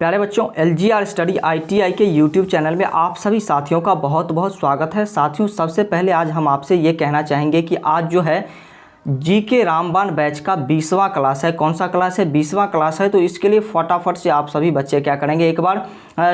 प्यारे बच्चों, LGR study ITI के YouTube चैनल में आप सभी साथियों का बहुत बहुत स्वागत है। साथियों, सबसे पहले आज हम आपसे ये कहना चाहेंगे कि आज जो है GK रामबाण बैच का 20वां क्लास है। कौन सा क्लास है? 20वां क्लास है। तो इसके लिए फटाफट से आप सभी बच्चे क्या करेंगे, एक बार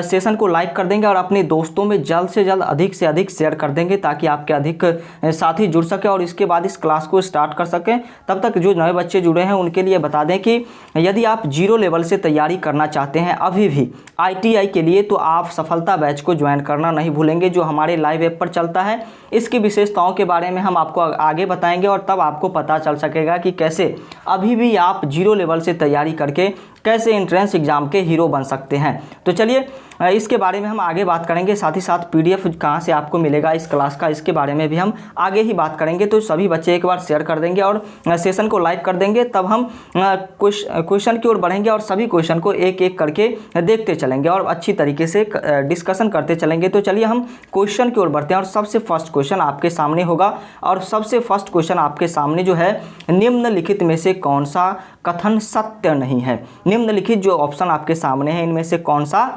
सेशन को लाइक कर देंगे और अपने दोस्तों में जल्द से जल्द अधिक से अधिक शेयर कर देंगे ताकि आपके अधिक साथी जुड़ सके और इसके बाद इस क्लास को स्टार्ट कर सकें। तब तक जो नए बच्चे जुड़े हैं उनके लिए बता दें कि यदि आप 0 लेवल से तैयारी करना चाहते हैं अभी भी ITI के लिए, तो आप सफलता बैच को ज्वाइन करना नहीं भूलेंगे, जो हमारे लाइव ऐप पर चलता है। इसकी विशेषताओं के बारे में हम आपको आगे बताएंगे और तब आपको पता चल सकेगा कि कैसे अभी भी आप 0 लेवल से तैयारी करके कैसे एंट्रेंस एग्जाम के हीरो बन सकते हैं। तो चलिए इसके बारे में हम आगे बात करेंगे। साथ ही साथ PDF कहाँ से आपको मिलेगा इस क्लास का, इसके बारे में भी हम आगे ही बात करेंगे। तो सभी बच्चे एक बार शेयर कर देंगे और सेशन को लाइक कर देंगे, तब हम क्वेश्चन की ओर बढ़ेंगे और सभी क्वेश्चन को एक एक करके देखते चलेंगे और अच्छी तरीके से डिस्कशन करते चलेंगे। तो चलिए हम क्वेश्चन की ओर बढ़ते हैं और सबसे फर्स्ट क्वेश्चन आपके सामने होगा। और सबसे फर्स्ट क्वेश्चन आपके सामने जो है, निम्नलिखित में से कौन सा कथन सत्य नहीं है? निम्नलिखित जो ऑप्शन आपके सामने है, इनमें से कौन सा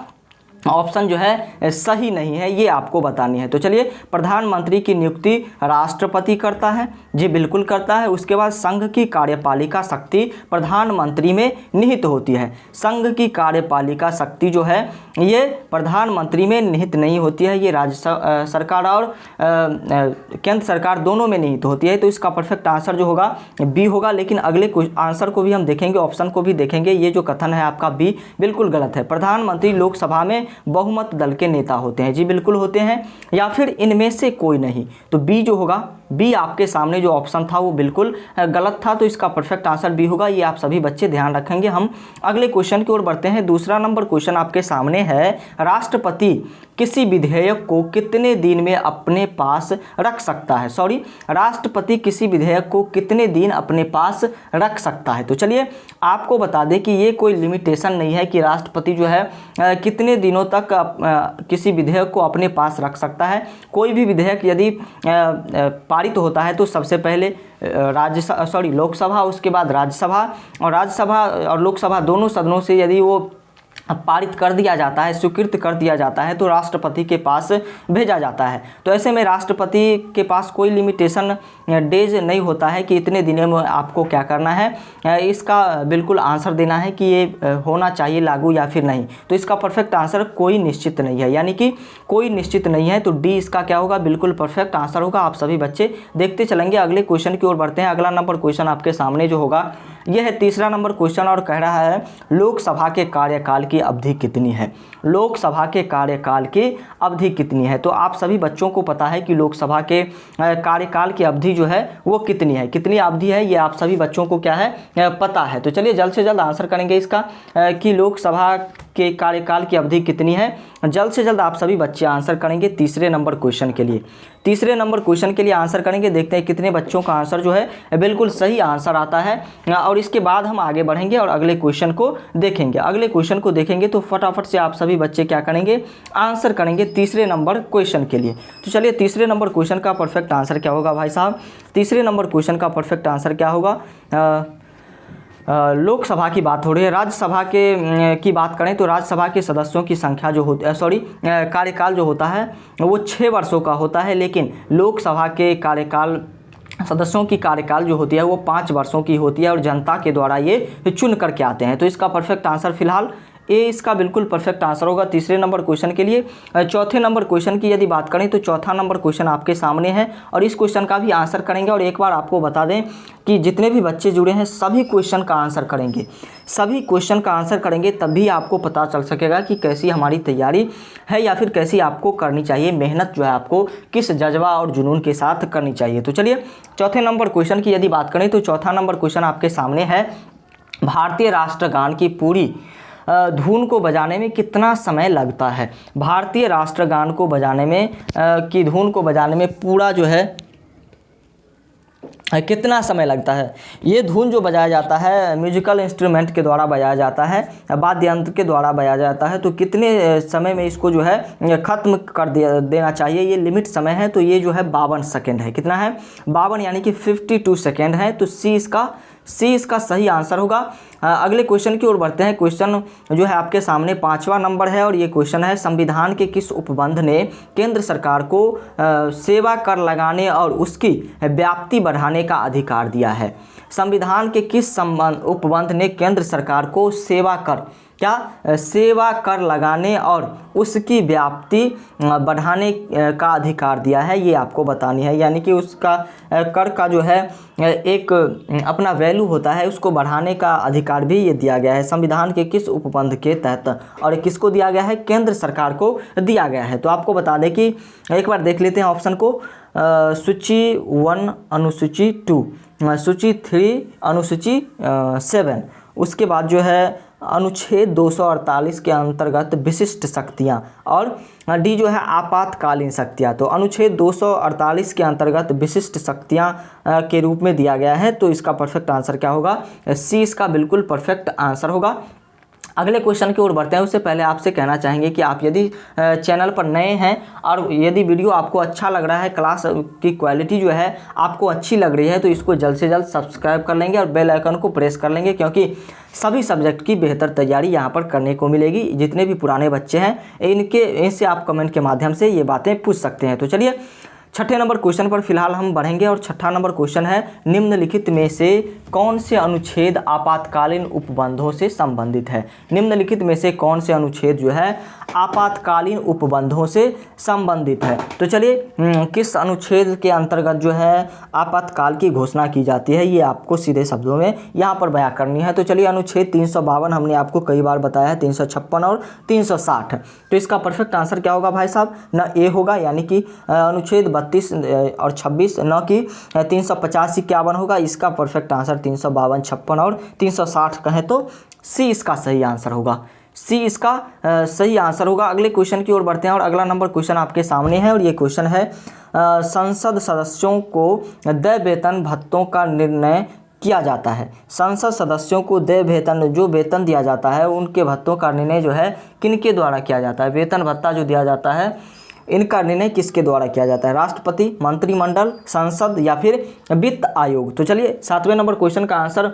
ऑप्शन जो है सही नहीं है, ये आपको बतानी है। तो चलिए, प्रधानमंत्री की नियुक्ति राष्ट्रपति करता है। जी बिल्कुल करता है। उसके बाद संघ की कार्यपालिका शक्ति प्रधानमंत्री में निहित होती है। संघ की कार्यपालिका शक्ति जो है ये प्रधानमंत्री में निहित नहीं होती है, ये राज्य सरकार और केंद्र सरकार दोनों में निहित होती है। तो इसका परफेक्ट आंसर जो होगा बी होगा। लेकिन अगले आंसर को भी हम देखेंगे, ऑप्शन को भी देखेंगे। ये जो कथन है आपका बी बिल्कुल गलत है। प्रधानमंत्री लोकसभा में बहुमत दल के नेता होते हैं। जी बिल्कुल होते हैं। या फिर इनमें से कोई नहीं। तो बी जो होगा, बी आपके सामने जो ऑप्शन था वो बिल्कुल गलत था। तो इसका परफेक्ट आंसर बी होगा। ये आप सभी बच्चे ध्यान रखेंगे। हम अगले क्वेश्चन की ओर बढ़ते हैं। दूसरा नंबर क्वेश्चन आपके सामने है, राष्ट्रपति किसी विधेयक को कितने दिन में अपने पास रख सकता है? राष्ट्रपति किसी विधेयक को कितने दिन अपने पास रख सकता है? तो चलिए आपको बता दें कि ये कोई लिमिटेशन नहीं है कि राष्ट्रपति जो है कितने दिनों तक किसी विधेयक को अपने पास रख सकता है। कोई भी विधेयक यदि पारित होता है तो सबसे पहले लोकसभा, उसके बाद राज्यसभा, और राज्यसभा और लोकसभा दोनों सदनों से यदि वो पारित कर दिया जाता है, स्वीकृत कर दिया जाता है, तो राष्ट्रपति के पास भेजा जाता है। तो ऐसे में राष्ट्रपति के पास कोई लिमिटेशन डेज नहीं होता है कि इतने दिनों में आपको क्या करना है। इसका बिल्कुल आंसर देना है कि ये होना चाहिए लागू या फिर नहीं। तो इसका परफेक्ट आंसर कोई निश्चित नहीं है, यानी कि कोई निश्चित नहीं है। तो डी इसका क्या होगा, बिल्कुल परफेक्ट आंसर होगा। आप सभी बच्चे देखते चलेंगे। अगले क्वेश्चन की ओर बढ़ते हैं। अगला नंबर क्वेश्चन आपके सामने जो होगा यह है तीसरा नंबर क्वेश्चन और कह रहा है, लोकसभा के कार्यकाल की अवधि कितनी है? लोकसभा के कार्यकाल की अवधि कितनी है? तो आप सभी बच्चों को पता है कि लोकसभा के कार्यकाल की अवधि जो है वो कितनी है, कितनी अवधि है, ये आप सभी बच्चों को क्या है पता है। तो चलिए जल्द से जल्द आंसर करेंगे इसका कि लोकसभा के कार्यकाल की अवधि कितनी है। जल्द से जल्द आप सभी बच्चे आंसर करेंगे तीसरे नंबर क्वेश्चन के लिए। तीसरे नंबर क्वेश्चन के लिए आंसर करेंगे। देखते हैं कितने बच्चों का आंसर जो है बिल्कुल सही आंसर आता है और इसके बाद हम आगे बढ़ेंगे और अगले क्वेश्चन को देखेंगे। अगले क्वेश्चन को देखेंगे तो फटाफट से आप सभी बच्चे क्या करेंगे, आंसर करेंगे तीसरे नंबर क्वेश्चन के लिए। तो चलिए तीसरे नंबर क्वेश्चन का परफेक्ट आंसर क्या होगा भाई साहब? तीसरे नंबर क्वेश्चन का परफेक्ट आंसर क्या होगा? लोकसभा की बात हो रही है। राज्यसभा की बात करें तो राज्यसभा के सदस्यों की संख्या जो होती है, कार्यकाल जो होता है वो 6 वर्षों का होता है। लेकिन लोकसभा के कार्यकाल, सदस्यों की कार्यकाल जो होती है वो 5 वर्षों की होती है और जनता के द्वारा ये चुन करके आते हैं। तो इसका परफेक्ट आंसर फिलहाल ए इसका बिल्कुल परफेक्ट आंसर होगा तीसरे नंबर क्वेश्चन के लिए। चौथे नंबर क्वेश्चन की यदि बात करें तो चौथा नंबर क्वेश्चन आपके सामने है और इस क्वेश्चन का भी आंसर करेंगे। और एक बार आपको बता दें कि जितने भी बच्चे जुड़े हैं सभी क्वेश्चन का आंसर करेंगे, सभी क्वेश्चन का आंसर करेंगे, तभी आपको पता चल सकेगा कि कैसी हमारी तैयारी है या फिर कैसी आपको करनी चाहिए। मेहनत जो है आपको किस जज्बा और जुनून के साथ करनी चाहिए। तो चलिए चौथे नंबर क्वेश्चन की यदि बात करें तो चौथा नंबर क्वेश्चन आपके सामने है, भारतीय राष्ट्रगान की पूरी धुन को बजाने में कितना समय लगता है? भारतीय राष्ट्रगान को बजाने में की धुन को बजाने में पूरा जो है कितना समय लगता है? ये धुन जो बजाया जाता है म्यूजिकल इंस्ट्रूमेंट के द्वारा बजाया जाता है, वाद्य यंत्र के द्वारा बजाया जाता है। तो कितने समय में इसको जो है ख़त्म कर देना चाहिए? ये लिमिट समय है। तो ये जो है 52 सेकेंड है। कितना है? 52 यानी कि 52 सेकेंड है। तो सी इसका सी इसका सही आंसर होगा। अगले क्वेश्चन की ओर बढ़ते हैं। क्वेश्चन जो है आपके सामने 5वां नंबर है और ये क्वेश्चन है, संविधान के किस उपबंध ने केंद्र सरकार को सेवा कर लगाने और उसकी व्याप्ति बढ़ाने का अधिकार दिया है? संविधान के किस उपबंध ने केंद्र सरकार को सेवा कर लगाने और उसकी व्याप्ति बढ़ाने का अधिकार दिया है? ये आपको बतानी है। यानी कि उसका कर का जो है एक अपना वैल्यू होता है, उसको बढ़ाने का अधिकार भी ये दिया गया है संविधान के किस उपबंध के तहत, और किसको दिया गया है? केंद्र सरकार को दिया गया है। तो आपको बता दें कि एक बार देख लेते हैं ऑप्शन को। सूची 1 अनुसूची 2, सूची 3 अनुसूची 7, उसके बाद जो है अनुच्छेद 248 के अंतर्गत विशिष्ट शक्तियां, और डी जो है आपातकालीन शक्तियां। तो अनुच्छेद 248 के अंतर्गत विशिष्ट शक्तियां के रूप में दिया गया है। तो इसका परफेक्ट आंसर क्या होगा? सी इसका बिल्कुल परफेक्ट आंसर होगा। अगले क्वेश्चन की ओर बढ़ते हैं। उससे पहले आपसे कहना चाहेंगे कि आप यदि चैनल पर नए हैं और यदि वीडियो आपको अच्छा लग रहा है, क्लास की क्वालिटी जो है आपको अच्छी लग रही है, तो इसको जल्द से जल्द सब्सक्राइब कर लेंगे और बेल आइकन को प्रेस कर लेंगे, क्योंकि सभी सब्जेक्ट की बेहतर तैयारी यहाँ पर करने को मिलेगी। जितने भी पुराने बच्चे हैं इनसे आप कमेंट के माध्यम से ये बातें पूछ सकते हैं। तो चलिए छठे नंबर क्वेश्चन पर फिलहाल हम बढ़ेंगे और छठा नंबर क्वेश्चन है, निम्नलिखित में से कौन से अनुच्छेद आपातकालीन उपबंधों से संबंधित है? निम्नलिखित में से कौन से अनुच्छेद जो है आपातकालीन उपबंधों से संबंधित है? तो चलिए किस अनुच्छेद के अंतर्गत जो है आपातकाल की घोषणा की जाती है, ये आपको सीधे शब्दों में यहाँ पर बयां करनी है। तो चलिए अनुच्छेद 352 हमने आपको कई बार बताया है, 356 और 360। तो इसका परफेक्ट आंसर क्या होगा भाई साहब? न ए होगा, यानी कि अनुच्छेद 32 और 26, न कि 350 51 होगा। इसका परफेक्ट आंसर 352, 56 और 360 कहें तो सी इसका सही आंसर होगा। सी इसका सही आंसर होगा। अगले क्वेश्चन की ओर बढ़ते हैं और अगला नंबर क्वेश्चन आपके सामने है और ये क्वेश्चन है, संसद सदस्यों को देय वेतन भत्तों का निर्णय किया जाता है। संसद सदस्यों को देय वेतन, जो वेतन दिया जाता है उनके भत्तों का निर्णय जो है किनके द्वारा किया जाता है? वेतन भत्ता जो दिया जाता है इनका निर्णय किसके द्वारा किया जाता है? राष्ट्रपति, मंत्रिमंडल, संसद या फिर वित्त आयोग? तो चलिए 7वें नंबर क्वेश्चन का आंसर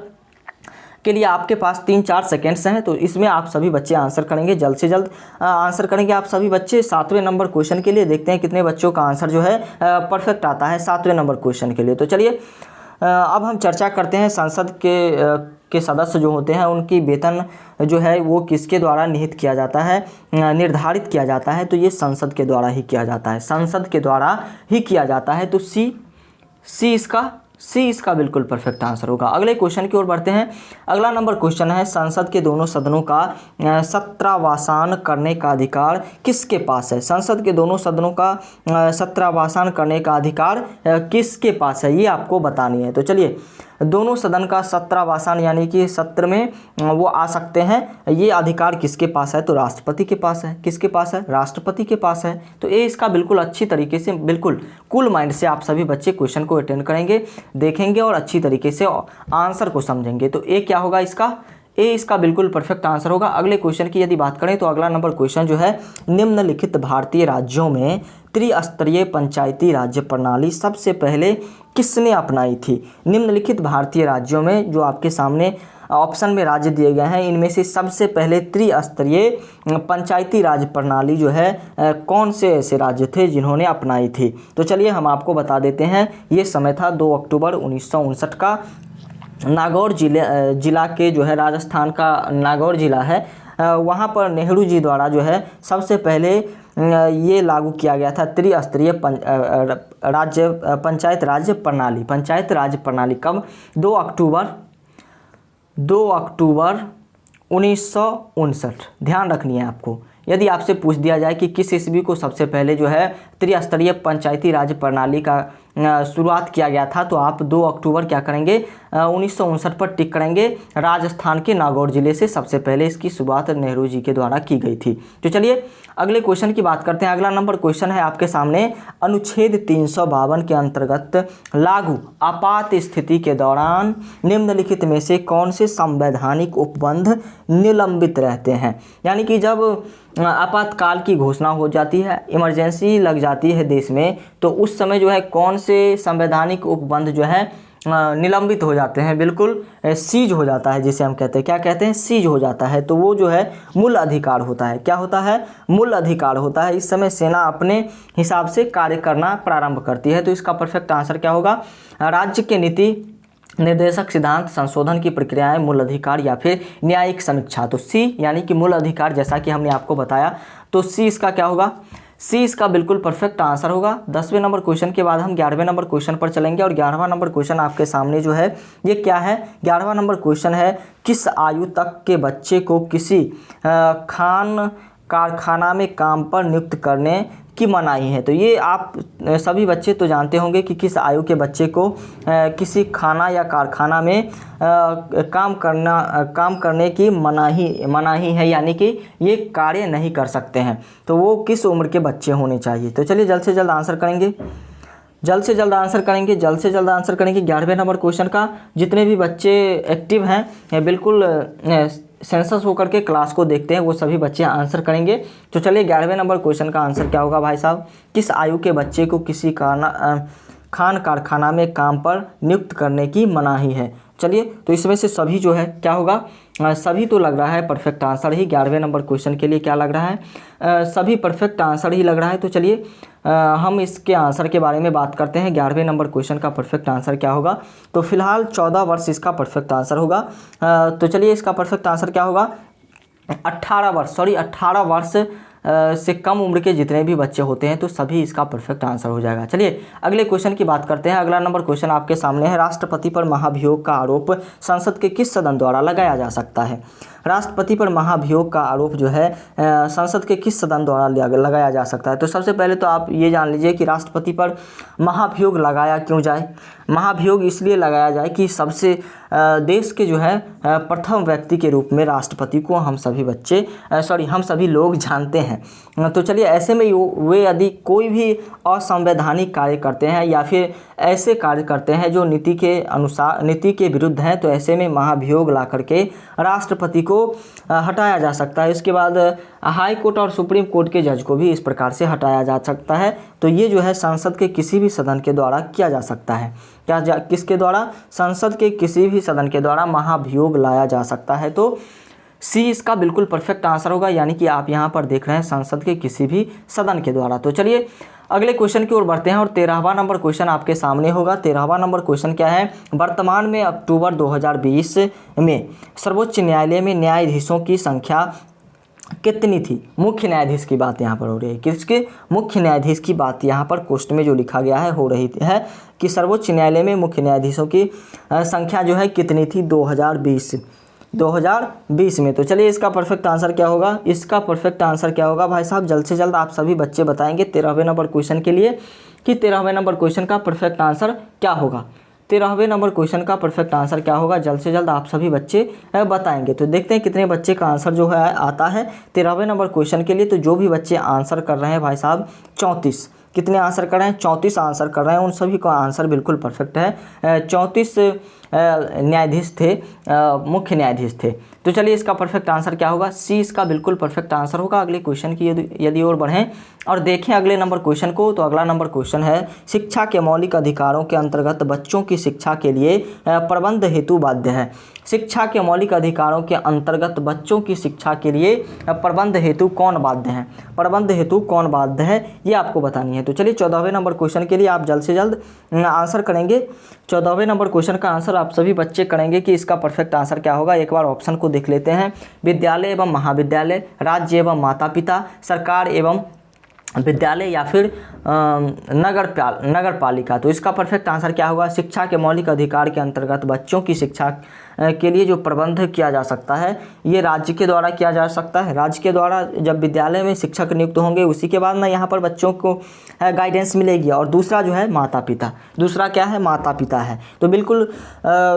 के लिए आपके पास 3-4 सेकेंड्स हैं, तो इसमें आप सभी बच्चे आंसर करेंगे, जल्द से जल्द आंसर करेंगे आप सभी बच्चे 7वें नंबर क्वेश्चन के लिए। देखते हैं कितने बच्चों का आंसर जो है परफेक्ट आता है 7वें नंबर क्वेश्चन के लिए। तो चलिए अब हम चर्चा करते हैं संसद के सदस्य जो होते हैं उनकी वेतन जो है वो किसके द्वारा निहित किया जाता है, निर्धारित किया जाता है? तो ये संसद के द्वारा ही किया जाता है, संसद के द्वारा ही किया जाता है। तो सी इसका बिल्कुल परफेक्ट आंसर होगा। अगले क्वेश्चन की ओर बढ़ते हैं। अगला नंबर क्वेश्चन है, संसद के दोनों सदनों का सत्रावसान करने का अधिकार किसके पास है? संसद के दोनों सदनों का सत्रावसान करने का अधिकार किसके पास है, ये आपको बतानी है। तो चलिए दोनों सदन का सत्रावसान यानी कि सत्र में वो आ सकते हैं, ये अधिकार किसके पास है? तो राष्ट्रपति के पास है। किसके पास है? राष्ट्रपति के पास है। तो ये इसका बिल्कुल अच्छी तरीके से, बिल्कुल कूल माइंड से आप सभी बच्चे क्वेश्चन को अटेंड करेंगे, देखेंगे और अच्छी तरीके से आंसर को समझेंगे। तो ए क्या होगा इसका? ए इसका बिल्कुल परफेक्ट आंसर होगा। अगले क्वेश्चन की यदि बात करें तो अगला नंबर क्वेश्चन जो है, निम्नलिखित भारतीय राज्यों में त्रिस्तरीय पंचायती राज्य प्रणाली सबसे पहले किसने अपनाई थी? निम्नलिखित भारतीय राज्यों में जो आपके सामने ऑप्शन में राज्य दिए गए हैं, इनमें से सबसे पहले त्रिस्तरीय पंचायती राज प्रणाली जो है कौन से ऐसे राज्य थे जिन्होंने अपनाई थी? तो चलिए हम आपको बता देते हैं, ये समय था 2 अक्टूबर 1959 का। नागौर जिला के जो है, राजस्थान का नागौर जिला है, वहाँ पर नेहरू जी द्वारा जो है सबसे पहले ये लागू किया गया था त्रिस्तरीय पंचायत राज्य प्रणाली। कब? 2 अक्टूबर 1959। ध्यान रखनी है आपको। यदि आपसे पूछ दिया जाए कि किस ईस्वी को सबसे पहले जो है त्रिस्तरीय पंचायती राज प्रणाली का शुरुआत किया गया था, तो आप 2 अक्टूबर क्या करेंगे? 1959 पर टिक करेंगे। राजस्थान के नागौर जिले से सबसे पहले इसकी शुरुआत नेहरू जी के द्वारा की गई थी। तो चलिए अगले क्वेश्चन की बात करते हैं। अगला नंबर क्वेश्चन है आपके सामने, अनुच्छेद 352 के अंतर्गत लागू आपात स्थिति के दौरान निम्नलिखित में से कौन से संवैधानिक उपबंध निलंबित रहते हैं? यानी कि जब आपातकाल की घोषणा हो जाती है, इमरजेंसी लग जाती है देश में, तो उस समय जो है कौन से संवैधानिक उपबंध जो है निलंबित हो जाते हैं, बिल्कुल सीज हो जाता है, जिसे हम कहते हैं, क्या कहते हैं, सीज हो जाता है। तो वो जो है मूल अधिकार होता है। क्या होता है? मूल अधिकार होता है। इस समय सेना अपने हिसाब से कार्य करना प्रारंभ करती है। तो इसका परफेक्ट आंसर क्या होगा? राज्य के नीति निर्देशक सिद्धांत संशोधन की प्रक्रियाएं, मूल अधिकार या फिर न्यायिक समीक्षा। तो सी यानी कि मूल अधिकार, जैसा कि हमने आपको बताया, तो सी इसका क्या होगा? सी इसका बिल्कुल परफेक्ट आंसर होगा। 10वें नंबर क्वेश्चन के बाद हम 11वें नंबर क्वेश्चन पर चलेंगे और 11वां नंबर क्वेश्चन आपके सामने जो है ये क्या है? 11वां नंबर क्वेश्चन है, किस आयु तक के बच्चे को किसी खान कारखाना में काम पर नियुक्त करने की मनाही है? तो ये आप सभी बच्चे तो जानते होंगे कि किस आयु के बच्चे को किसी खाना या कारखाना में काम करने की मनाही है, यानी कि ये कार्य नहीं कर सकते हैं। तो वो किस उम्र के बच्चे होने चाहिए? तो चलिए जल्द से जल्द आंसर करेंगे, जल्द से जल्द आंसर करेंगे 11वें नंबर क्वेश्चन का। जितने भी बच्चे एक्टिव हैं बिल्कुल सेंसस होकर के क्लास को देखते हैं, वो सभी बच्चे आंसर करेंगे। तो चलिए 11वें नंबर क्वेश्चन का आंसर क्या होगा भाई साहब? किस आयु के बच्चे को किसी खान कारखाना में काम पर नियुक्त करने की मनाही है? चलिए, तो इसमें से सभी जो है क्या होगा? सभी तो लग रहा है परफेक्ट आंसर ही 11वें नंबर क्वेश्चन के लिए क्या लग रहा है? सभी परफेक्ट आंसर ही लग रहा है। तो चलिए हम इसके आंसर के बारे में बात करते हैं। 11वें नंबर क्वेश्चन का परफेक्ट आंसर क्या होगा? तो फिलहाल 14 वर्ष इसका परफेक्ट आंसर होगा। तो चलिए इसका परफेक्ट आंसर क्या होगा? 18 वर्ष से कम उम्र के जितने भी बच्चे होते हैं तो सभी इसका परफेक्ट आंसर हो जाएगा। चलिए अगले क्वेश्चन की बात करते हैं। अगला नंबर क्वेश्चन आपके सामने है, राष्ट्रपति पर महाभियोग का आरोप संसद के किस सदन द्वारा लगाया जा सकता है? राष्ट्रपति पर महाभियोग का आरोप जो है संसद के किस सदन द्वारा लगाया जा सकता है? तो सबसे पहले तो आप ये जान लीजिए कि राष्ट्रपति पर महाभियोग लगाया क्यों जाए। महाभियोग इसलिए लगाया जाए कि सबसे देश के जो है प्रथम व्यक्ति के रूप में राष्ट्रपति को हम सभी लोग जानते हैं। तो चलिए ऐसे में वे यदि कोई भी असंवैधानिक कार्य करते हैं या फिर ऐसे कार्य करते हैं जो नीति के विरुद्ध हैं, तो ऐसे में महाभियोग ला करके राष्ट्रपति को हटाया जा सकता है। इसके बाद हाई कोर्ट और सुप्रीम कोर्ट के जज को भी इस प्रकार से हटाया जा सकता है। तो ये जो है संसद के किसी भी सदन के द्वारा किया जा सकता है। किसके द्वारा? संसद के किसी भी सदन के द्वारा महाभियोग लाया जा सकता है। तो सी इसका बिल्कुल परफेक्ट आंसर होगा, यानी कि आप यहाँ पर देख रहे हैं संसद के किसी भी सदन के द्वारा। तो चलिए अगले क्वेश्चन की ओर बढ़ते हैं और 13वां नंबर क्वेश्चन आपके सामने होगा। 13वां नंबर क्वेश्चन क्या है? वर्तमान में अक्टूबर 2020 में सर्वोच्च न्यायालय में न्यायाधीशों की संख्या कितनी थी? मुख्य न्यायाधीश की बात यहाँ पर हो रही है। किसके? मुख्य न्यायाधीश की बात यहाँ पर क्वेश्चन में जो लिखा गया है हो रही है कि सर्वोच्च न्यायालय में मुख्य न्यायाधीशों की संख्या जो है कितनी थी 2020 में। तो चलिए इसका परफेक्ट आंसर क्या होगा? इसका परफेक्ट आंसर क्या होगा भाई साहब? जल्द से जल्द आप सभी बच्चे बताएंगे 13वें नंबर क्वेश्चन के लिए कि 13वें नंबर क्वेश्चन का परफेक्ट आंसर क्या होगा। 13वें नंबर क्वेश्चन का परफेक्ट आंसर क्या होगा? जल्द से जल्द आप सभी बच्चे बताएंगे। तो देखते हैं कितने बच्चे का आंसर जो है आता है 13वें नंबर क्वेश्चन के लिए। तो जो भी बच्चे आंसर कर रहे हैं भाई साहब 34, कितने आंसर कर रहे हैं? 34 आंसर कर रहे हैं। उन सभी का आंसर बिल्कुल परफेक्ट है। 34 न्यायाधीश थे, मुख्य न्यायाधीश थे। तो चलिए इसका परफेक्ट आंसर क्या होगा? सी इसका बिल्कुल परफेक्ट आंसर होगा। अगले क्वेश्चन की यदि और बढ़ें और देखें अगले नंबर क्वेश्चन को, तो अगला नंबर क्वेश्चन है, शिक्षा के मौलिक अधिकारों के अंतर्गत बच्चों की शिक्षा के लिए प्रबंध हेतु बाध्य है। शिक्षा के मौलिक अधिकारों के अंतर्गत बच्चों की शिक्षा के लिए प्रबंध हेतु कौन बाध्य है? प्रबंध हेतु कौन बाध्य है, ये आपको बतानी है। तो चलिए 14वें नंबर क्वेश्चन के लिए आप जल्द से जल्द आंसर करेंगे। 14वें नंबर क्वेश्चन का आंसर आप सभी बच्चे करेंगे कि इसका परफेक्ट आंसर क्या होगा। एक बार ऑप्शन को देख लेते हैं। विद्यालय एवं महाविद्यालय, राज्य एवं माता पिता, सरकार एवं विद्यालय या फिर नगर पालिका। तो इसका परफेक्ट आंसर क्या होगा? शिक्षा के मौलिक अधिकार के अंतर्गत बच्चों की शिक्षा के लिए जो प्रबंध किया जा सकता है ये राज्य के द्वारा किया जा सकता है। राज्य के द्वारा जब विद्यालय में शिक्षक नियुक्त होंगे उसी के बाद ना यहाँ पर बच्चों को गाइडेंस मिलेगी। और दूसरा जो है माता पिता, दूसरा क्या है? माता पिता है। तो बिल्कुल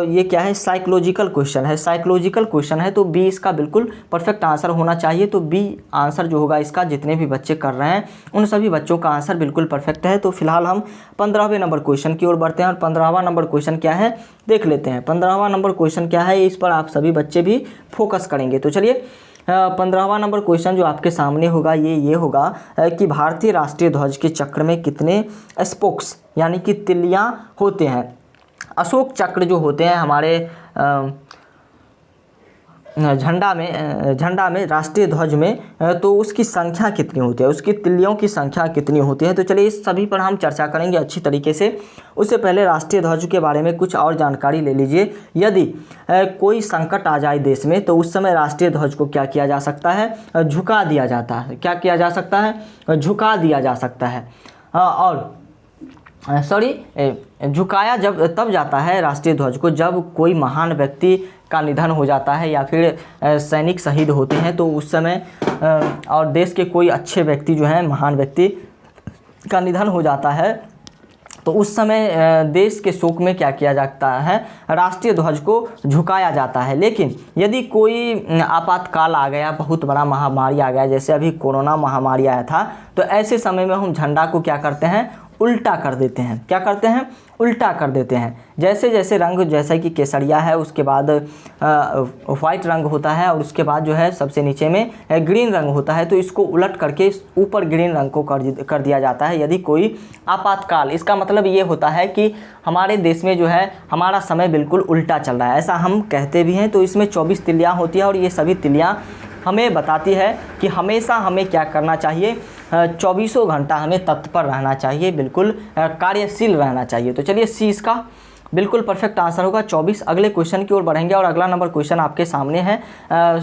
ये क्या है? साइकोलॉजिकल क्वेश्चन है, साइकोलॉजिकल क्वेश्चन है। तो बी इसका बिल्कुल परफेक्ट आंसर होना चाहिए। तो बी आंसर जो होगा इसका, जितने भी बच्चे कर रहे हैं उन सभी बच्चों का आंसर बिल्कुल परफेक्ट है। तो फिलहाल हम 15वें नंबर क्वेश्चन की ओर बढ़ते हैं और 15वां नंबर क्वेश्चन क्या है देख लेते हैं। 15वां नंबर क्वेश्चन क्या है, इस पर आप सभी बच्चे भी फोकस करेंगे। तो चलिए 15वां नंबर क्वेश्चन जो आपके सामने होगा ये होगा कि भारतीय राष्ट्रीय ध्वज के चक्र में कितने स्पोक्स यानी कि तिल्लियाँ होते हैं? अशोक चक्र जो होते हैं हमारे झंडा में राष्ट्रीय ध्वज में, तो उसकी संख्या कितनी होती है, उसकी तिल्लियों की संख्या कितनी होती है। तो चलिए इस सभी पर हम चर्चा करेंगे अच्छी तरीके से। उससे पहले राष्ट्रीय ध्वज के बारे में कुछ और जानकारी ले लीजिए। यदि कोई संकट आ जाए देश में तो उस समय राष्ट्रीय ध्वज को क्या किया जा सकता है, झुका दिया जाता है। क्या किया जा सकता है, झुका दिया जा सकता है। और झुकाया जब तब जाता है राष्ट्रीय ध्वज को जब कोई महान व्यक्ति का निधन हो जाता है या फिर सैनिक शहीद होते हैं, तो उस समय और देश के कोई अच्छे व्यक्ति जो हैं, महान व्यक्ति का निधन हो जाता है, तो उस समय देश के शोक में क्या किया जाता है, राष्ट्रीय ध्वज को झुकाया जाता है। लेकिन यदि कोई आपातकाल आ गया, बहुत बड़ा महामारी आ गया, जैसे अभी कोरोना महामारी आया था, तो ऐसे समय में हम झंडा को क्या करते हैं, उल्टा कर देते हैं। क्या करते हैं, उल्टा कर देते हैं। जैसे जैसे रंग, जैसे कि केसरिया है, उसके बाद वाइट रंग होता है, और उसके बाद जो है सबसे नीचे में ग्रीन रंग होता है, तो इसको उलट करके ऊपर ग्रीन रंग को कर दिया जाता है यदि कोई आपातकाल। इसका मतलब ये होता है कि हमारे देश में जो है हमारा समय बिल्कुल उल्टा चल रहा है, ऐसा हम कहते भी हैं। तो इसमें 24 तिल्लियाँ होती हैं, और ये सभी तिल्लियाँ हमें बताती है कि हमेशा हमें क्या करना चाहिए, 24 घंटा हमें तत्पर रहना चाहिए, बिल्कुल कार्यशील रहना चाहिए। तो चलिए सी इसका बिल्कुल परफेक्ट आंसर होगा 24। अगले क्वेश्चन की ओर बढ़ेंगे, और अगला नंबर क्वेश्चन आपके सामने है।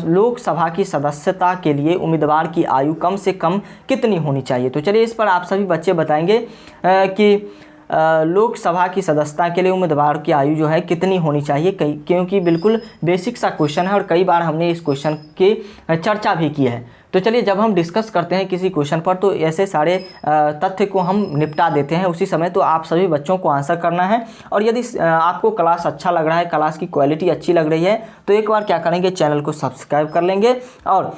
लोकसभा की सदस्यता के लिए उम्मीदवार की आयु कम से कम कितनी होनी चाहिए। तो चलिए इस पर आप सभी बच्चे बताएंगे कि लोकसभा की सदस्यता के लिए उम्मीदवार की आयु जो है कितनी होनी चाहिए, क्योंकि बिल्कुल बेसिक सा क्वेश्चन है और कई बार हमने इस क्वेश्चन की चर्चा भी की है। तो चलिए जब हम डिस्कस करते हैं किसी क्वेश्चन पर तो ऐसे सारे तथ्य को हम निपटा देते हैं उसी समय। तो आप सभी बच्चों को आंसर करना है, और यदि आपको क्लास अच्छा लग रहा है, क्लास की क्वालिटी अच्छी लग रही है, तो एक बार क्या करेंगे, चैनल को सब्सक्राइब कर लेंगे और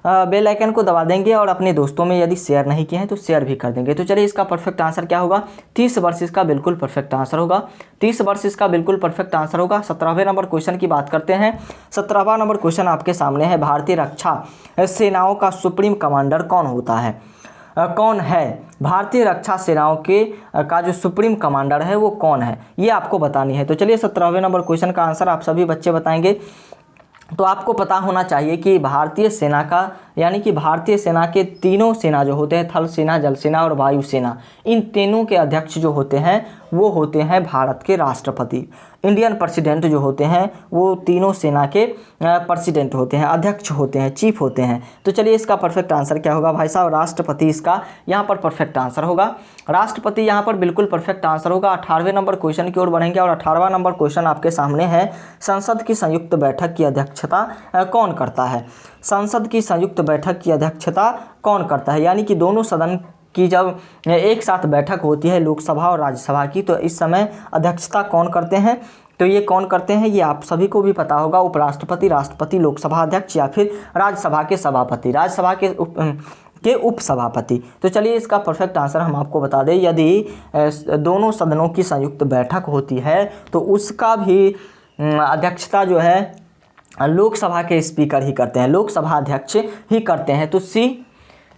बेल आइकन को दबा देंगे, और अपने दोस्तों में यदि शेयर नहीं किए हैं तो शेयर भी कर देंगे। तो चलिए इसका परफेक्ट आंसर क्या होगा, 30 वर्ष इसका बिल्कुल परफेक्ट आंसर होगा। 30 वर्ष इसका बिल्कुल परफेक्ट आंसर होगा। 17वें नंबर क्वेश्चन की बात करते हैं। 17वां नंबर क्वेश्चन आपके सामने है। भारतीय रक्षा सेनाओं का सुप्रीम कमांडर कौन होता है, कौन है? भारतीय रक्षा सेनाओं के का जो सुप्रीम कमांडर है वो कौन है, ये आपको बतानी है। तो चलिए 17वें नंबर क्वेश्चन का आंसर आप सभी बच्चे बताएंगे। तो आपको पता होना चाहिए कि भारतीय सेना का, यानी कि भारतीय सेना के तीनों सेना जो होते हैं, थल सेना, जल सेना और वायु सेना, इन तीनों के अध्यक्ष जो होते हैं वो होते हैं भारत के राष्ट्रपति। इंडियन प्रेसिडेंट जो होते हैं वो तीनों सेना के प्रेसिडेंट होते हैं, अध्यक्ष होते हैं, चीफ होते हैं। तो चलिए इसका परफेक्ट आंसर क्या होगा भाई साहब, राष्ट्रपति इसका यहाँ पर परफेक्ट आंसर होगा। राष्ट्रपति यहाँ पर बिल्कुल परफेक्ट आंसर होगा। 18वें नंबर क्वेश्चन की ओर बढ़ेंगे, और 18वां नंबर क्वेश्चन आपके सामने है। संसद की संयुक्त बैठक की अध्यक्षता कौन करता है? संसद की संयुक्त बैठक की अध्यक्षता कौन करता है, यानी कि दोनों सदन की जब एक साथ बैठक होती है, लोकसभा और राज्यसभा की, तो इस समय अध्यक्षता कौन करते हैं? तो ये कौन करते हैं, ये आप सभी को भी पता होगा। उपराष्ट्रपति, राष्ट्रपति, लोकसभा अध्यक्ष या फिर राज्यसभा के सभापति, राज्यसभा के उपसभापति। तो चलिए इसका परफेक्ट आंसर हम आपको बता दें। यदि दोनों सदनों की संयुक्त बैठक होती है तो उसका भी अध्यक्षता जो है लोकसभा के स्पीकर ही करते हैं, लोकसभा अध्यक्ष ही करते हैं। तो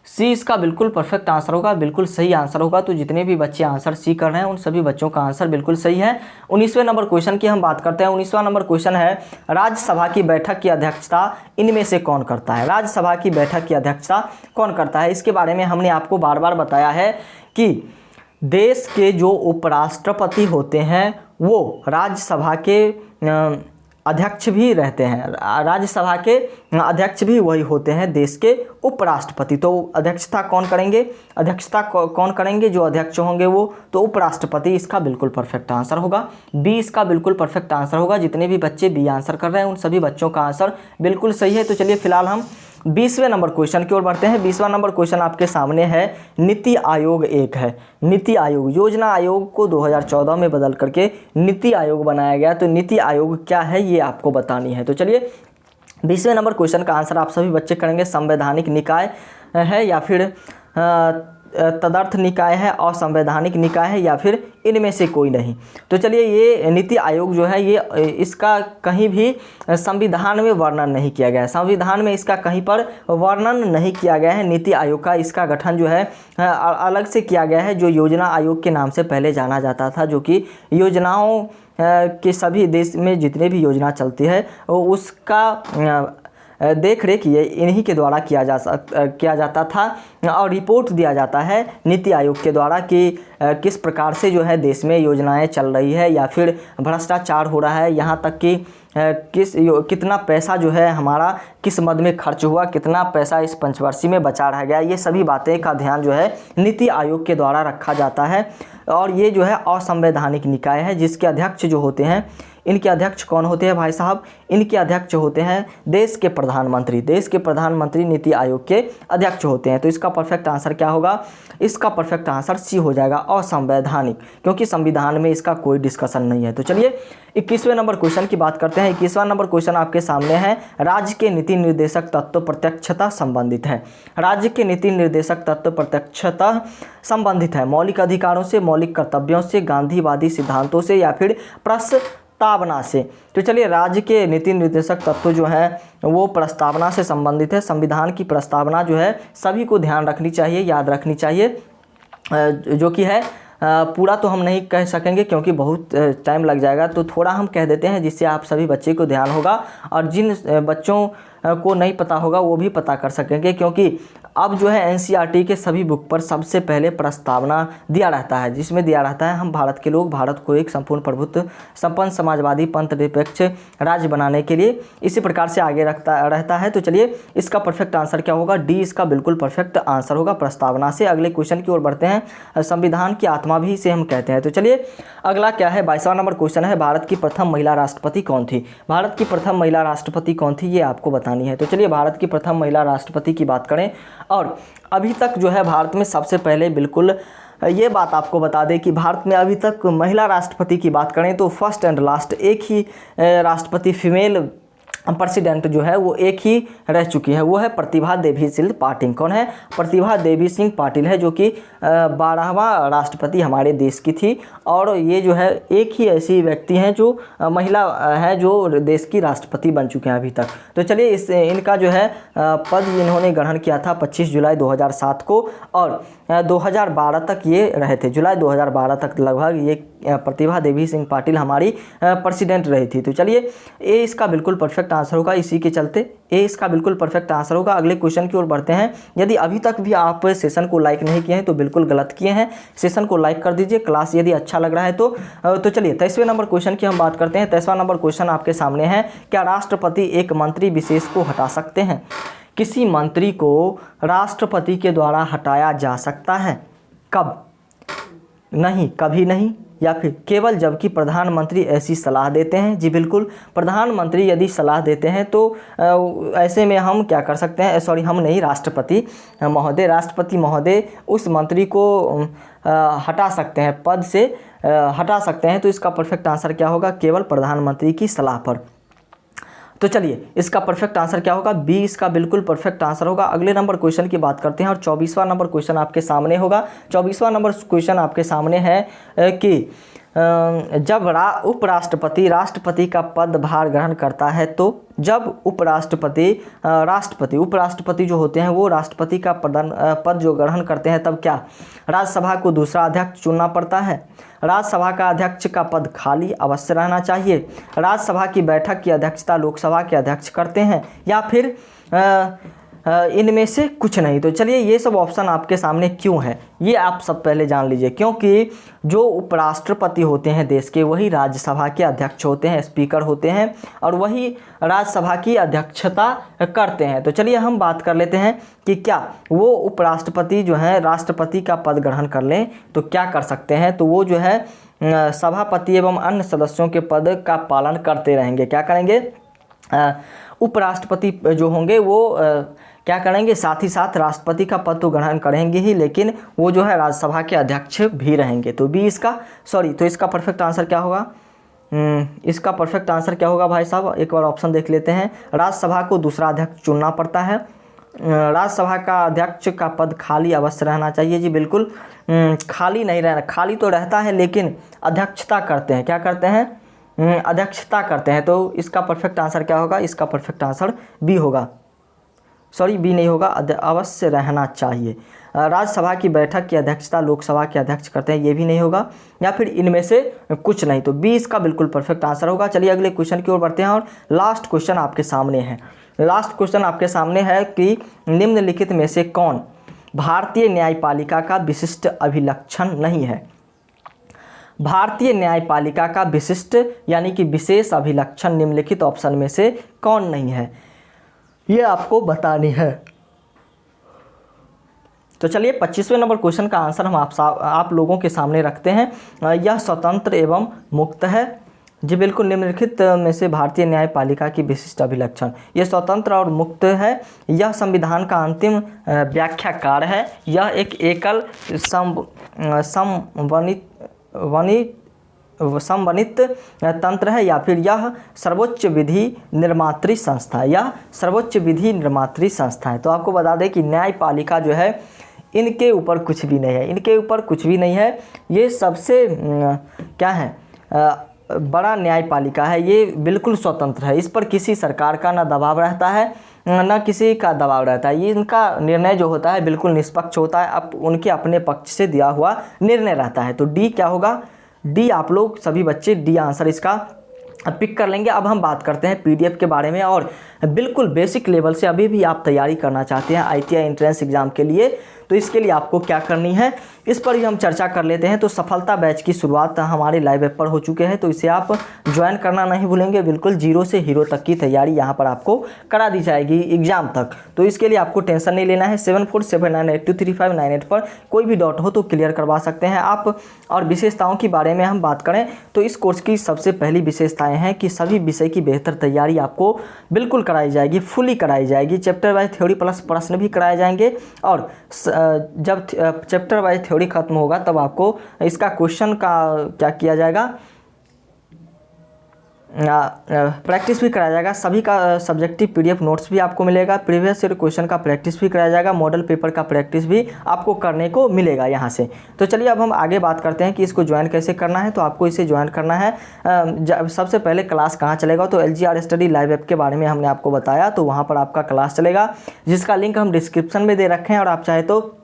सी इसका बिल्कुल परफेक्ट आंसर होगा, बिल्कुल सही आंसर होगा। तो जितने भी बच्चे आंसर सी कर रहे हैं उन सभी बच्चों का आंसर बिल्कुल सही है। 19वें नंबर क्वेश्चन की हम बात करते हैं। 19वां नंबर क्वेश्चन है, राज्यसभा की बैठक की अध्यक्षता इनमें से कौन करता है? राज्यसभा की बैठक की अध्यक्षता कौन करता है? इसके बारे में हमने आपको बार बार बताया है कि देश के जो उपराष्ट्रपति होते हैं वो राज्यसभा के अध्यक्ष भी रहते हैं, राज्यसभा के अध्यक्ष भी वही होते हैं, देश के उपराष्ट्रपति। तो अध्यक्षता कौन करेंगे? अध्यक्षता कौन करेंगे? जो अध्यक्ष होंगे वो तो उपराष्ट्रपति। इसका बिल्कुल परफेक्ट आंसर होगा। बी इसका बिल्कुल परफेक्ट आंसर होगा। जितने भी बच्चे बी आंसर कर रहे हैं उन सभी बच्चों का आंसर बिल्कुल सही है। तो चलिए फिलहाल हम 20वें नंबर क्वेश्चन की ओर बढ़ते हैं। 20वां नंबर क्वेश्चन आपके सामने है। नीति आयोग एक है। नीति आयोग, योजना आयोग को 2014 में बदल करके नीति आयोग बनाया गया। तो नीति आयोग क्या है ये आपको बतानी है। तो चलिए 20वें नंबर क्वेश्चन का आंसर आप सभी बच्चे करेंगे। संवैधानिक निकाय है या फिर तदर्थ निकाय है, असंवैधानिक निकाय है या फिर इनमें से कोई नहीं। तो चलिए ये नीति आयोग जो है ये इसका कहीं भी संविधान में वर्णन नहीं किया गया है, संविधान में इसका कहीं पर वर्णन नहीं किया गया है। नीति आयोग का इसका गठन जो है अलग से किया गया है, जो योजना आयोग के नाम से पहले जाना जाता था, जो कि योजनाओं के सभी देश में जितने भी योजना चलती है उसका देख रेख ये इन्हीं के द्वारा किया जाता था और रिपोर्ट दिया जाता है नीति आयोग के द्वारा कि किस प्रकार से जो है देश में योजनाएं चल रही है या फिर भ्रष्टाचार हो रहा है, यहाँ तक कि कितना पैसा जो है हमारा किस मद में खर्च हुआ, कितना पैसा इस पंचवर्षीय में बचा रह गया, ये सभी बातें का ध्यान जो है नीति आयोग के द्वारा रखा जाता है। और ये जो है असंवैधानिक निकाय है जिसके अध्यक्ष जो होते हैं, इनके अध्यक्ष कौन होते हैं भाई साहब? इनके अध्यक्ष होते हैं देश के प्रधानमंत्री। देश के प्रधानमंत्री नीति आयोग के अध्यक्ष होते हैं। तो इसका परफेक्ट आंसर क्या होगा? इसका परफेक्ट आंसर सी हो जाएगा, असंवैधानिक, क्योंकि संविधान में इसका कोई डिस्कशन नहीं है। तो चलिए 21वें नंबर क्वेश्चन की बात करते हैं। 21वां नंबर क्वेश्चन आपके सामने है, राज्य के नीति निर्देशक तत्व प्रत्यक्षता संबंधित है। राज्य के नीति निर्देशक तत्व प्रत्यक्षता संबंधित है मौलिक अधिकारों से, मौलिक कर्तव्यों से, गांधीवादी सिद्धांतों से या फिर प्रस्तावना से। तो चलिए राज्य के नीति निर्देशक तत्व जो है वो प्रस्तावना से संबंधित है। संविधान की प्रस्तावना जो है सभी को ध्यान रखनी चाहिए, याद रखनी चाहिए, जो कि है पूरा तो हम नहीं कह सकेंगे क्योंकि बहुत टाइम लग जाएगा, तो थोड़ा हम कह देते हैं जिससे आप सभी बच्चे को ध्यान होगा और जिन बच्चों को नहीं पता होगा वो भी पता कर सकेंगे, क्योंकि अब जो है एनसीईआरटी के सभी बुक पर सबसे पहले प्रस्तावना दिया रहता है, जिसमें दिया रहता है हम भारत के लोग भारत को एक संपूर्ण प्रभुत्व संपन्न समाजवादी पंथ निरपेक्ष राज्य बनाने के लिए इसी प्रकार से आगे रहता है। तो चलिए इसका परफेक्ट आंसर क्या होगा? डी इसका बिल्कुल परफेक्ट आंसर होगा, प्रस्तावना से। अगले क्वेश्चन की ओर बढ़ते हैं। संविधान की आत्मा भी इसे हम कहते हैं। तो चलिए अगला क्या है? 22वां नंबर क्वेश्चन है, भारत की प्रथम महिला राष्ट्रपति कौन थी? भारत की प्रथम महिला राष्ट्रपति कौन थी ये आपको बतानी है। तो चलिए भारत की प्रथम महिला राष्ट्रपति की बात करें, और अभी तक जो है भारत में सबसे पहले बिल्कुल ये बात आपको बता दें कि भारत में अभी तक महिला राष्ट्रपति की बात करें तो फर्स्ट एंड लास्ट एक ही राष्ट्रपति फीमेल प्रेसिडेंट जो है वो एक ही रह चुकी है, वो है प्रतिभा देवी सिंह पाटिल। कौन है? प्रतिभा देवी सिंह पाटिल है, जो कि 12वां राष्ट्रपति हमारे देश की थी। और ये जो है एक ही ऐसी व्यक्ति हैं जो महिला है जो देश की राष्ट्रपति बन चुके हैं अभी तक। तो चलिए इनका जो है पद इन्होंने ग्रहण किया था 25 जुलाई 2007 को, और 2012 तक ये रहे थे। जुलाई 2012 तक लगभग ये प्रतिभा देवी सिंह पाटिल हमारी प्रेसिडेंट रही थी। तो चलिए ए इसका बिल्कुल परफेक्ट आंसर होगा, इसी के चलते ए इसका बिल्कुल परफेक्ट आंसर होगा। अगले क्वेश्चन की ओर बढ़ते हैं। यदि अभी तक भी आप सेशन को लाइक नहीं किए हैं तो बिल्कुल गलत किए हैं, सेशन को लाइक कर दीजिए। क्लास यदि अच्छा लग रहा है तो चलिए 23वें नंबर क्वेश्चन की हम बात करते हैं। 23वां नंबर क्वेश्चन आपके सामने है, क्या राष्ट्रपति एक मंत्री विशेष को हटा सकते हैं? किसी मंत्री को राष्ट्रपति के द्वारा हटाया जा सकता है? कब? नहीं, कभी नहीं, या फिर केवल जबकि प्रधानमंत्री ऐसी सलाह देते हैं। जी बिल्कुल, प्रधानमंत्री यदि सलाह देते हैं तो ऐसे में हम क्या कर सकते हैं, सॉरी हम नहीं, राष्ट्रपति महोदय उस मंत्री को हटा सकते हैं, पद से हटा सकते हैं। तो इसका परफेक्ट आंसर क्या होगा? केवल प्रधानमंत्री की सलाह पर। तो चलिए इसका परफेक्ट आंसर क्या होगा? बी इसका बिल्कुल परफेक्ट आंसर होगा। अगले नंबर क्वेश्चन की बात करते हैं और 24वां नंबर क्वेश्चन आपके सामने होगा। 24वां नंबर क्वेश्चन आपके सामने है कि जब उपराष्ट्रपति राष्ट्रपति का पदभार ग्रहण करता है, तो जब उपराष्ट्रपति जो होते हैं वो राष्ट्रपति का पद जो ग्रहण करते हैं तब क्या राज्यसभा को दूसरा अध्यक्ष चुनना पड़ता है? राज्यसभा का अध्यक्ष का पद खाली अवश्य रहना चाहिए? राज्यसभा की बैठक की अध्यक्षता लोकसभा के अध्यक्ष करते हैं, या फिर इनमें से कुछ नहीं? तो चलिए ये सब ऑप्शन आपके सामने क्यों है ये आप सब पहले जान लीजिए। क्योंकि जो उपराष्ट्रपति होते हैं देश के, वही राज्यसभा के अध्यक्ष होते हैं, स्पीकर होते हैं, और वही राज्यसभा की अध्यक्षता करते हैं। तो चलिए हम बात कर लेते हैं कि क्या वो उपराष्ट्रपति जो है राष्ट्रपति का पद ग्रहण कर लें तो क्या कर सकते हैं? तो वो जो है सभापति एवं अन्य सदस्यों के पद का पालन करते रहेंगे। क्या करेंगे? उपराष्ट्रपति जो होंगे वो क्या करेंगे? साथ ही साथ राष्ट्रपति का पद तो ग्रहण करेंगे ही, लेकिन वो जो है राज्यसभा के अध्यक्ष भी रहेंगे। तो बी इसका तो इसका परफेक्ट आंसर क्या होगा? इसका परफेक्ट आंसर क्या होगा भाई साहब? एक बार ऑप्शन देख लेते हैं। राज्यसभा को दूसरा अध्यक्ष चुनना पड़ता है, राज्यसभा का अध्यक्ष का पद खाली अवश्य रहना चाहिए। जी बिल्कुल, खाली नहीं रहना, खाली तो रहता है लेकिन अध्यक्षता करते हैं। क्या करते हैं? अध्यक्षता करते हैं। तो इसका परफेक्ट आंसर क्या होगा? इसका परफेक्ट आंसर बी होगा। सॉरी बी नहीं होगा, अवश्य रहना चाहिए। राज्यसभा की बैठक की अध्यक्षता लोकसभा के अध्यक्ष करते हैं, ये भी नहीं होगा, या फिर इनमें से कुछ नहीं, तो बी इसका बिल्कुल परफेक्ट आंसर होगा। चलिए अगले क्वेश्चन की ओर बढ़ते हैं और लास्ट क्वेश्चन आपके सामने है। लास्ट क्वेश्चन आपके सामने है कि निम्नलिखित में से कौन भारतीय न्यायपालिका का विशिष्ट अभिलक्षण नहीं है। भारतीय न्यायपालिका का विशिष्ट यानी कि विशेष अभिलक्षण निम्नलिखित ऑप्शन में से कौन नहीं है, ये आपको बतानी है। तो चलिए 25वें नंबर क्वेश्चन का आंसर हम आप लोगों के सामने रखते हैं। यह स्वतंत्र एवं मुक्त है। जी बिल्कुल, निम्नलिखित में से भारतीय न्यायपालिका की विशिष्ट अभिलक्षण, यह स्वतंत्र और मुक्त है। यह संविधान का अंतिम व्याख्याकार है। यह एक एकल समन्वित तंत्र है, या फिर यह सर्वोच्च विधि निर्मात्री संस्था है। यह सर्वोच्च विधि निर्मात्री संस्था है। तो आपको बता दें कि न्यायपालिका जो है इनके ऊपर कुछ भी नहीं है, इनके ऊपर कुछ भी नहीं है। ये सबसे क्या है बड़ा न्यायपालिका है। ये बिल्कुल स्वतंत्र है, इस पर किसी सरकार का ना दबाव रहता है ना किसी का दबाव रहता है। ये इनका निर्णय जो होता है बिल्कुल निष्पक्ष होता है, अब उनके अपने पक्ष से दिया हुआ निर्णय रहता है। तो डी क्या होगा, डी आप लोग सभी बच्चे डी आंसर इसका पिक कर लेंगे। अब हम बात करते हैं पीडीएफ के बारे में, और बिल्कुल बेसिक लेवल से अभी भी आप तैयारी करना चाहते हैं आईटीआई एंट्रेंस एग्जाम के लिए, तो इसके लिए आपको क्या करनी है इस पर भी हम चर्चा कर लेते हैं। तो सफलता बैच की शुरुआत हमारे लाइव ऐप पर हो चुके हैं, तो इसे आप ज्वाइन करना नहीं भूलेंगे। बिल्कुल जीरो से हीरो तक की तैयारी यहाँ पर आपको करा दी जाएगी एग्जाम तक, तो इसके लिए आपको टेंशन नहीं लेना है। 7479823598 पर कोई भी डाउट हो तो क्लियर करवा सकते हैं आप। और विशेषताओं के बारे में हम बात करें तो इस कोर्स की सबसे पहली विशेषताएँ हैं कि सभी विषय की बेहतर तैयारी आपको बिल्कुल कराई जाएगी, फुली कराई जाएगी। चैप्टर वाइज थ्योरी प्लस प्रश्न भी कराए जाएंगे, और जब चैप्टर वाइज थ्योरी खत्म होगा तब आपको इसका क्वेश्चन का क्या किया जाएगा, प्रैक्टिस भी कराया जाएगा। सभी का सब्जेक्टिव पीडीएफ नोट्स भी आपको मिलेगा, प्रीवियस ईयर क्वेश्चन का प्रैक्टिस भी कराया जाएगा, मॉडल पेपर का प्रैक्टिस भी आपको करने को मिलेगा यहाँ से। तो चलिए अब हम आगे बात करते हैं कि इसको ज्वाइन कैसे करना है। तो आपको इसे ज्वाइन करना है, सबसे पहले क्लास कहाँ चलेगा, तो LGR स्टडी लाइव ऐप के बारे में हमने आपको बताया, तो वहाँ पर आपका क्लास चलेगा, जिसका लिंक हम डिस्क्रिप्शन में दे रखे हैं। और आप चाहे तो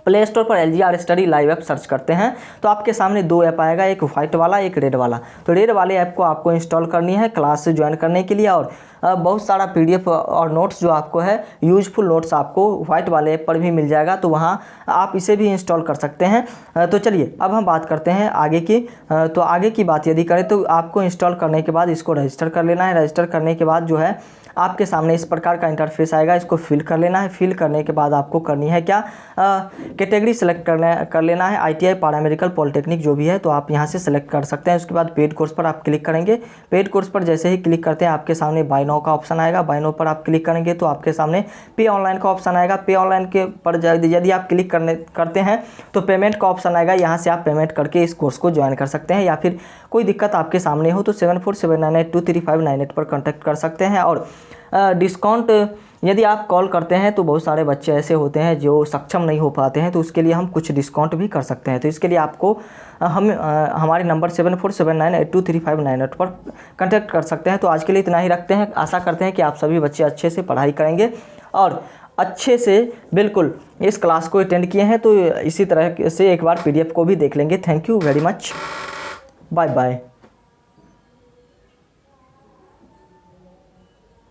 प्ले स्टोर पर LGR study live app search करते हैं तो आपके सामने दो ऐप आएगा, एक व्हाइट वाला एक रेड वाला। तो रेड वाले ऐप को आपको इंस्टॉल करनी है क्लास से ज्वाइन करने के लिए, और बहुत सारा पीडीएफ और नोट्स जो आपको है यूजफुल नोट्स आपको व्हाइट वाले ऐप पर भी मिल जाएगा, तो वहाँ आप इसे भी इंस्टॉल कर सकते हैं। तो चलिए अब हम बात करते हैं आगे की। तो आगे की बात यदि करें तो आपको इंस्टॉल करने के बाद इसको रजिस्टर कर लेना है। रजिस्टर करने के बाद जो है आपके सामने इस प्रकार का इंटरफेस आएगा, इसको फिल कर लेना है। फिल करने के बाद आपको करनी है क्या, कैटेगरी सेलेक्ट कर लेना है, ITI पैरामेडिकल पॉलिटेक्निक जो भी है, तो आप यहाँ से सेलेक्ट कर सकते हैं। उसके बाद पेड कोर्स पर आप क्लिक करेंगे। पेड कोर्स पर जैसे ही क्लिक करते हैं आपके सामने बाय नाउ का ऑप्शन आएगा। बाय नाउ पर आप क्लिक करेंगे तो आपके सामने पे ऑनलाइन का ऑप्शन आएगा। पे ऑनलाइन के पर यदि आप क्लिक करते हैं तो पेमेंट का ऑप्शन आएगा, यहाँ से आप पेमेंट करके इस कोर्स को ज्वाइन कर सकते हैं। या फिर कोई दिक्कत आपके सामने हो तो 7479823598 पर कॉन्टैक्ट कर सकते हैं। और डिस्काउंट यदि आप कॉल करते हैं तो बहुत सारे बच्चे ऐसे होते हैं जो सक्षम नहीं हो पाते हैं, तो उसके लिए हम कुछ डिस्काउंट भी कर सकते हैं। तो इसके लिए आपको हमारे नंबर 7479823598 पर कांटेक्ट कर सकते हैं। तो आज के लिए इतना ही रखते हैं। आशा करते हैं कि आप सभी बच्चे अच्छे से पढ़ाई करेंगे और अच्छे से बिल्कुल इस क्लास को अटेंड किए हैं, तो इसी तरह से एक बार PDF को भी देख लेंगे। Thank you very much, bye bye.